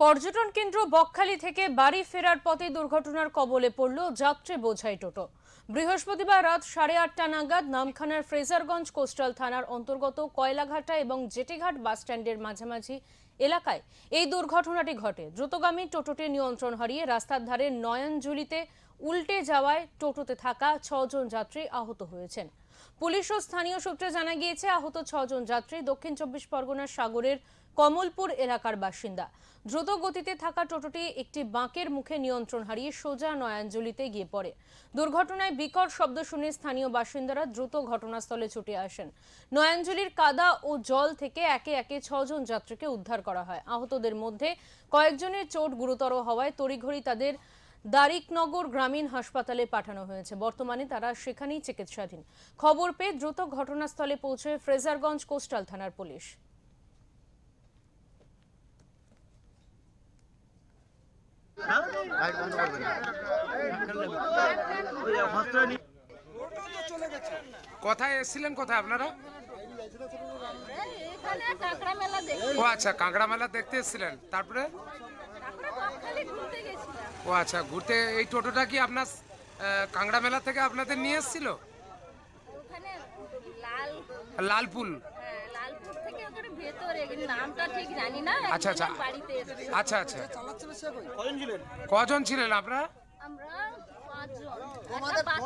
পর্যটন কেন্দ্র বকখালি থেকে বাড়ি ফেরার পথে দুর্ঘটনার কবলে পড়ল যাত্রী বোঝাই টোটো। বৃহস্পতিবার রাত 8:30 নাগাদ নামখানার ফ্রেজারগঞ্জ কোস্টাল থানার অন্তর্গত কয়লাঘাটা এবং জেটিঘাট বাস স্ট্যান্ডের মাঝামাঝি এলাকায় এই দুর্ঘটনাটি ঘটে। দ্রুতগামী টোটোটি নিয়ন্ত্রণ হারিয়ে রাস্তার ধারে নয়নজুলিতে উল্টে যাওয়ায় টোটোতে থাকা 6 জন যাত্রী আহত হয়েছেন। পুলিশ ও স্থানীয় সূত্রে জানা গিয়েছে, আহত 6 জন যাত্রী দক্ষিণ 24 পরগনার সাগরের কমলপুর এলাকার বাসিন্দা। দ্রুত গতিতে থাকা টোটোটি একটি বাঁকের মুখে নিয়ন্ত্রণ হারিয়ে সোজা নয়নজুলিতে গিয়ে পড়ে। দুর্ঘটনায় বিকট শব্দ শুনে স্থানীয় বাসিন্দারা দ্রুত ঘটনাস্থলে ছুটে আসেন। নয়নজুলির কাদা ও জল থেকে একে একে 6 জন যাত্রীকে উদ্ধার করা হয়। আহতদের মধ্যে কয়েকজনের চোট গুরুতর হওয়ায় তড়িঘড়ি তাদের দারিকনগর গ্রামীণ হাসপাতালে পাঠানো হয়েছে। বর্তমানে তারা সেখানেই চিকিৎসাধীন। খবর পেয়ে দ্রুত ঘটনাস্থলে পৌঁছে ফ্রেজারগঞ্জ কোস্টাল থানার পুলিশ। কোথায় এসেছিলেন, কোথায় আপনারা? ও আচ্ছা, কাঁকড়া মেলা দেখতে এসেছিলেন। তারপরে ও আচ্ছা, ঘুরতে। এই টোটোটা কি আপনার কাঁকড়া মেলা থেকে আপনাদের নিয়ে এসেছিল? লালপুল। আচ্ছা আচ্ছা আচ্ছা আচ্ছা, কজন ছিলেন আপনারা? আমরা 5 জন।